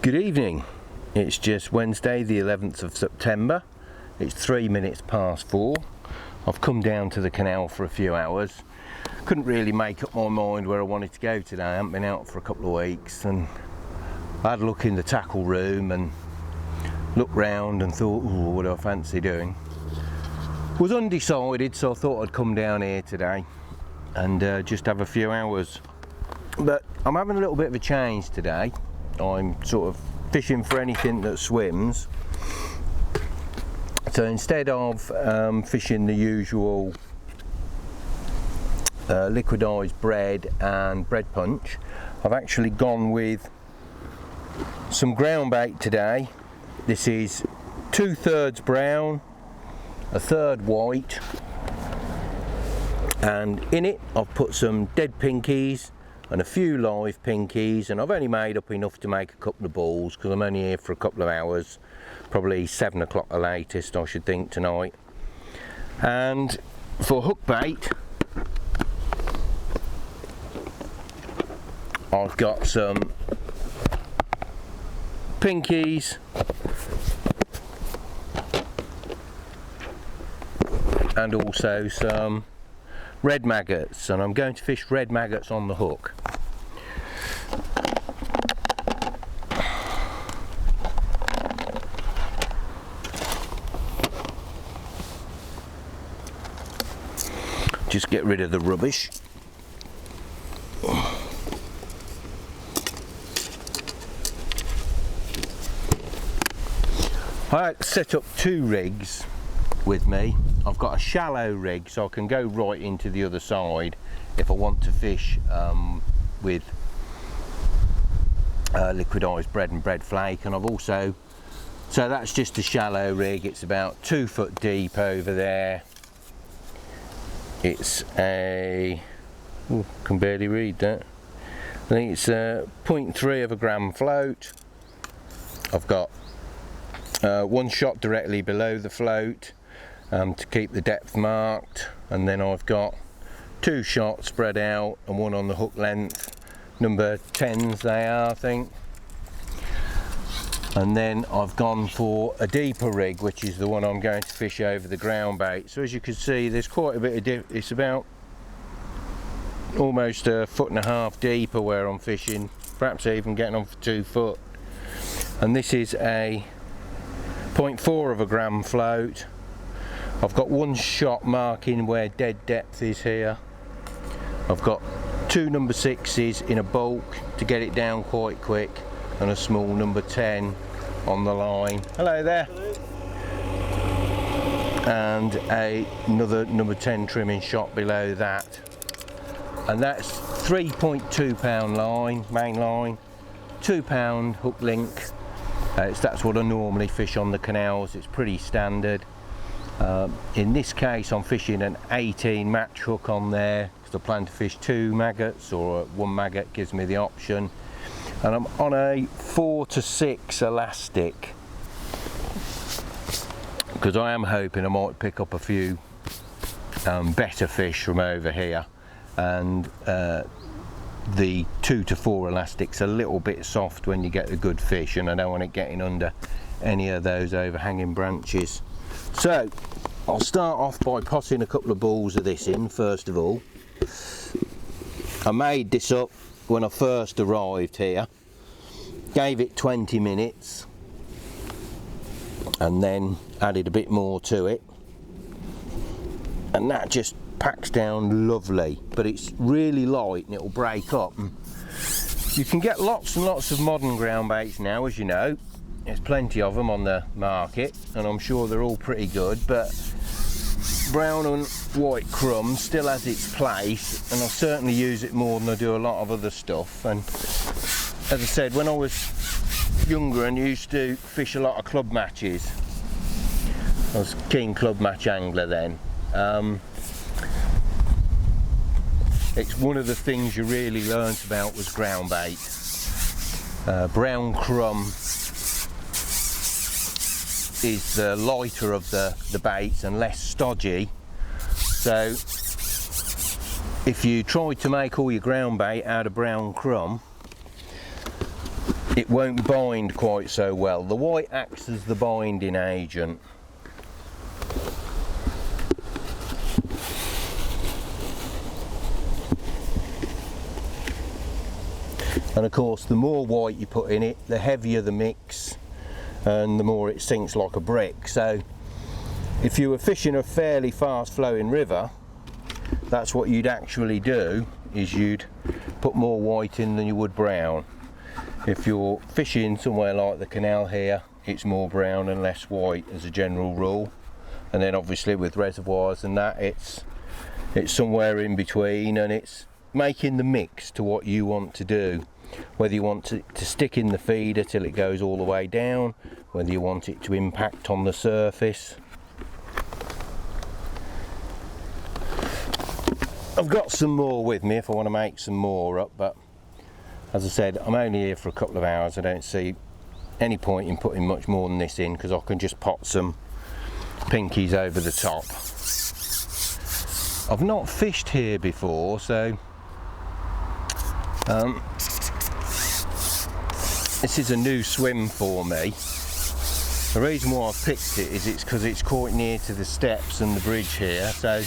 Good evening. It's just Wednesday the 11th of September. It's 3 minutes past 4. I've come down to the canal for a few hours. Couldn't really make up my mind where I wanted to go today. I haven't been out for a couple of weeks, and I had a look in the tackle room and looked round and thought, oh, what do I fancy doing? Was undecided, so I thought I'd come down here today and just have a few hours. But I'm having a little bit of a change today. I'm sort of fishing for anything that swims. So instead of fishing the usual liquidised bread and bread punch, I've actually gone with some ground bait today. This is 2/3 brown, 1/3 white, and in it I've put some dead pinkies and a few live pinkies, and I've only made up enough to make a couple of balls because I'm only here for a couple of hours, probably 7 o'clock the latest I should think tonight. And for hook bait I've got some pinkies and also some red maggots, and I'm going to fish red maggots on the hook. Just get rid of the rubbish. I set up 2 rigs with me. I've got a shallow rig so I can go right into the other side if I want to fish with liquidised bread and bread flake, and I've also, so that's just a shallow rig. It's about 2 foot deep over there. It's a, oh, can barely read that. I think it's a 0.3 of a gram float. I've got one shot directly below the float to keep the depth marked, and then I've got 2 shots spread out and one on the hook length, number 10s they are I think. And then I've gone for a deeper rig, which is the one I'm going to fish over the ground bait. So as you can see, there's quite a bit of it's about almost 1.5 foot deeper where I'm fishing, perhaps even getting on for 2 foot. And this is a 0.4 of a gram float. I've got 1 shot marking where dead depth is here. I've got 2 number 6s in a bulk to get it down quite quick, and a small number 10 on the line. Hello there. Hello. And another number 10 trimming shot below that. And that's 3.2 pound line, main line, 2 pound hook link. That's what I normally fish on the canals. It's pretty standard. In this case I'm fishing an 18 match hook on there because I plan to fish 2 maggots, or 1 maggot gives me the option, and I'm on a 4 to 6 elastic because I am hoping I might pick up a few better fish from over here, and the 2 to 4 elastic's a little bit soft when you get a good fish, and I don't want it getting under any of those overhanging branches. So I'll start off by potting a couple of balls of this in first of all. I made this up when I first arrived here, gave it 20 minutes and then added a bit more to it, and that just packs down lovely, but it's really light and it'll break up. You can get lots and lots of modern ground baits now, as you know. There's plenty of them on the market and I'm sure they're all pretty good, but brown and white crumb still has its place, and I certainly use it more than I do a lot of other stuff. And as I said, when I was younger and used to fish a lot of club matches, I was a keen club match angler then, it's one of the things you really learnt about was ground bait. Brown crumb is the lighter of the baits and less stodgy, so if you try to make all your ground bait out of brown crumb, it won't bind quite so well. The white acts as the binding agent. And of course, the more white you put in it, the heavier the mix and the more it sinks like a brick. So if you were fishing a fairly fast flowing river, that's what you'd actually do, is you'd put more white in than you would brown. If you're fishing somewhere like the canal here, it's more brown and less white as a general rule. And then obviously with reservoirs and that, it's somewhere in between, and it's making the mix to what you want to do. Whether you want to stick in the feeder till it goes all the way down, whether you want it to impact on the surface. I've got some more with me if I want to make some more up, but as I said, I'm only here for a couple of hours. I don't see any point in putting much more than this in, because I can just pot some pinkies over the top. I've not fished here before, so this is a new swim for me. The reason why I've picked it is because it's quite near to the steps and the bridge here, so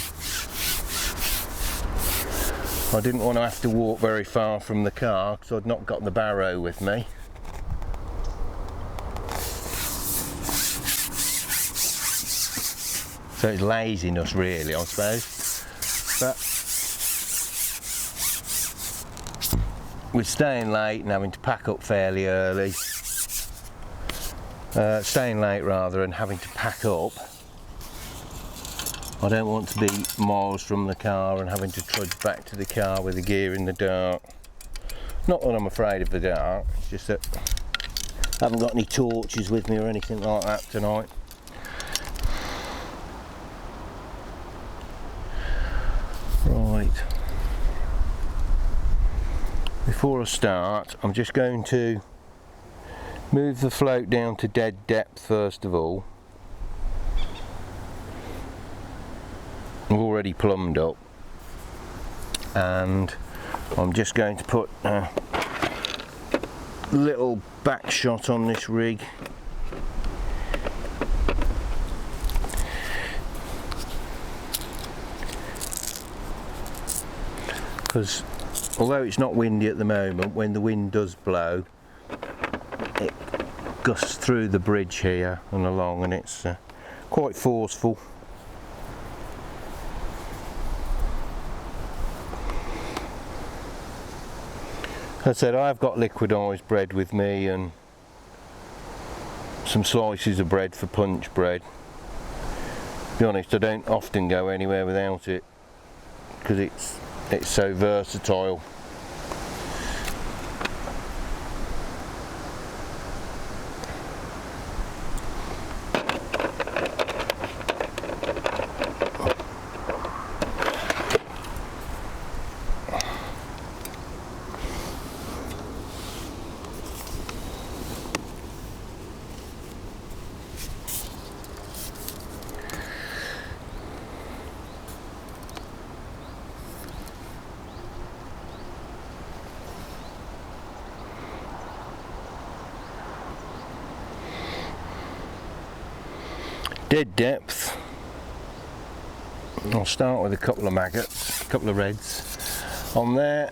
I didn't want to have to walk very far from the car because I'd not got the barrow with me. So it's laziness really, I suppose. But with staying late and having to pack up fairly early, staying late rather and having to pack up, I don't want to be miles from the car and having to trudge back to the car with the gear in the dark. Not that I'm afraid of the dark, it's just that I haven't got any torches with me or anything like that tonight. Right. Before I start, I'm just going to move the float down to dead depth first of all. I've already plumbed up, and I'm just going to put a little back shot on this rig. Because although it's not windy at the moment, when the wind does blow, it gusts through the bridge here and along, and it's quite forceful. As I said, I've got liquidised bread with me and some slices of bread for punch bread. To be honest, I don't often go anywhere without it because it's so versatile. Dead depth. I'll start with a couple of maggots, a couple of reds on there.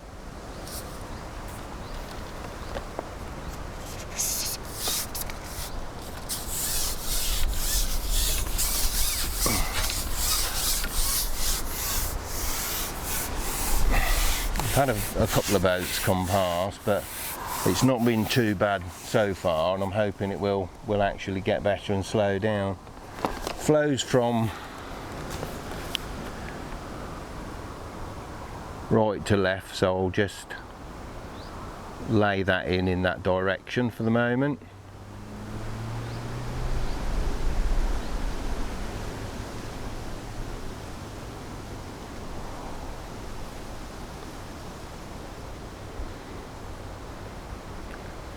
I've had a couple of boats come past, but it's not been too bad so far, and I'm hoping it will actually get better and slow down. Flows from right to left, so I'll just lay that in that direction for the moment.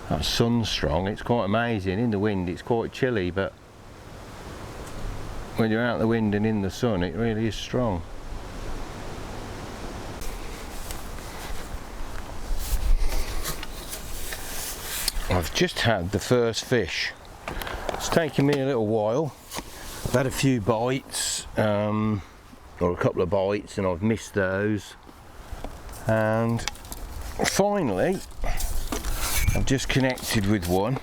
That sun's strong, it's quite amazing. In the wind it's quite chilly, but when you're out the wind and in the sun, it really is strong. I've just had the first fish. It's taken me a little while. I've had a few bites, or a couple of bites, and I've missed those. And finally, I've just connected with one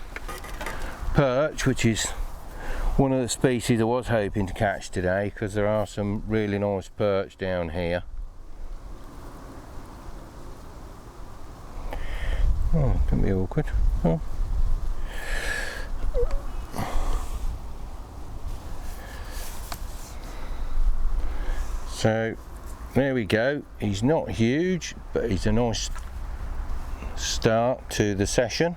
perch, which is one of the species I was hoping to catch today, because there are some really nice perch down here. Oh, don't be awkward. Oh. So there we go. He's not huge, but he's a nice start to the session.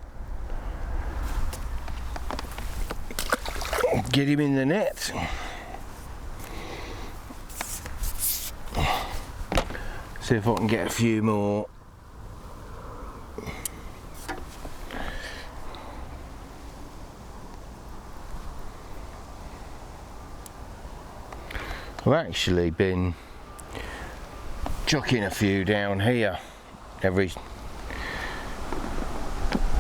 Get him in the net. See if I can get a few more. I've actually been chucking a few down here every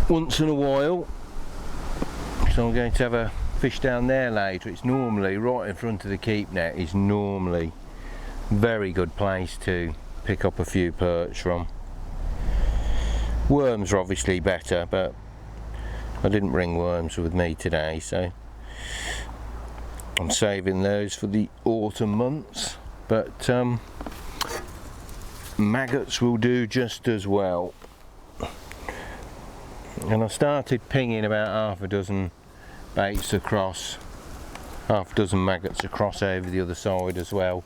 once in a while, so I'm going to have a fish down there later. It's normally right in front of the keep net, is normally a very good place to pick up a few perch from. Worms are obviously better, but I didn't bring worms with me today, so I'm saving those for the autumn months, but maggots will do just as well. And I started pinging about half a dozen baits across, half a dozen maggots across over the other side as well,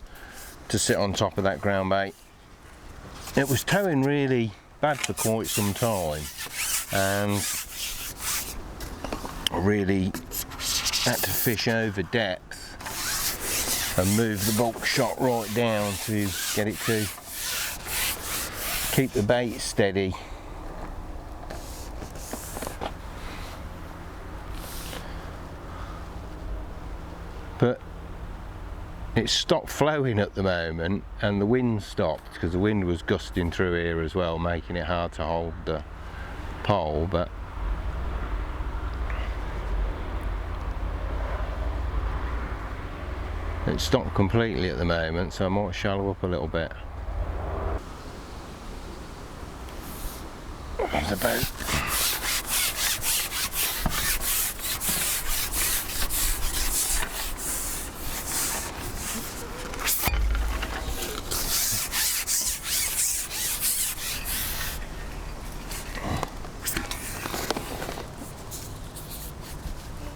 to sit on top of that ground bait. It was towing really bad for quite some time, and I really had to fish over depth and move the bulk shot right down to get it to keep the bait steady. But it stopped flowing at the moment, and the wind stopped, because the wind was gusting through here as well, making it hard to hold the pole. But it's stopped completely at the moment, so I might shallow up a little bit. There's a boat.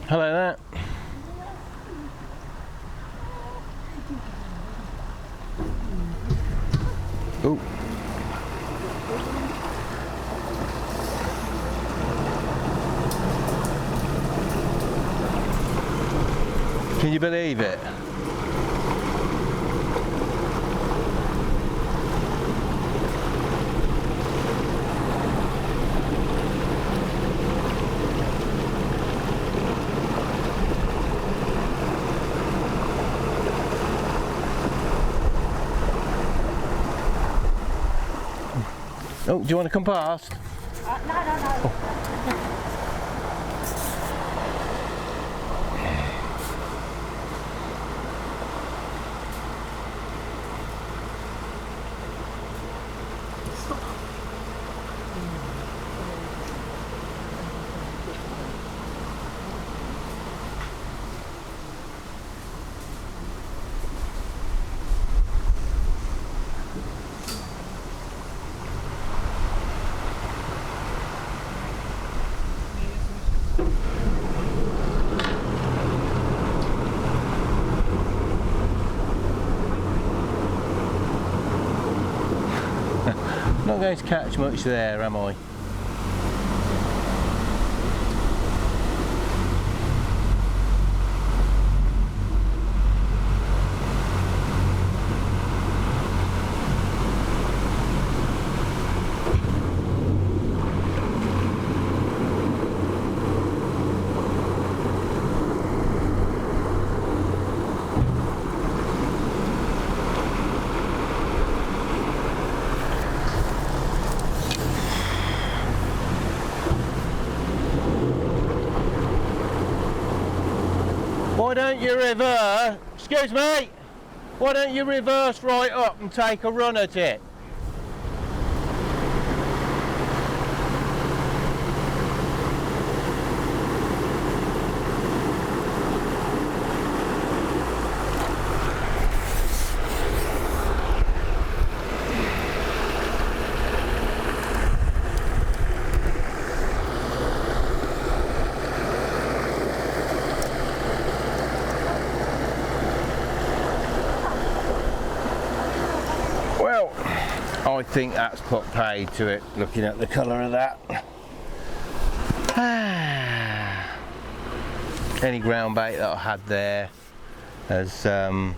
Hello there. Oh. Can you believe it? Oh, do you want to come past? No. Oh. Not going to catch much there, am I? Why don't you reverse? Excuse me. Why don't you reverse right up and take a run at it? Well, I think that's put paid to it, looking at the colour of that. Any ground bait that I had there has I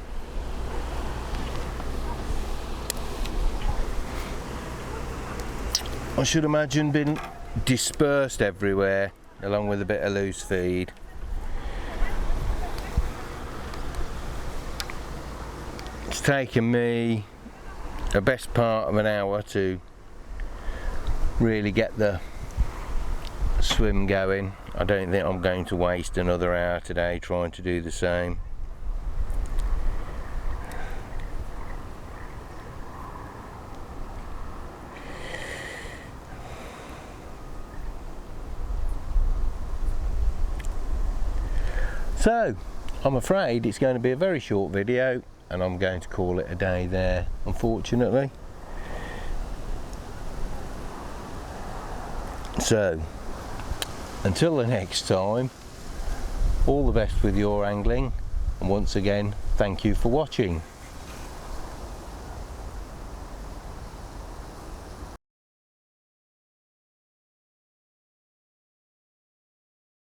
should imagine been dispersed everywhere, along with a bit of loose feed. It's taken me the best part of an hour to really get the swim going. I don't think I'm going to waste another hour today trying to do the same. So I'm afraid it's going to be a very short video, and I'm going to call it a day there, unfortunately. So until the next time, all the best with your angling, and once again, thank you for watching.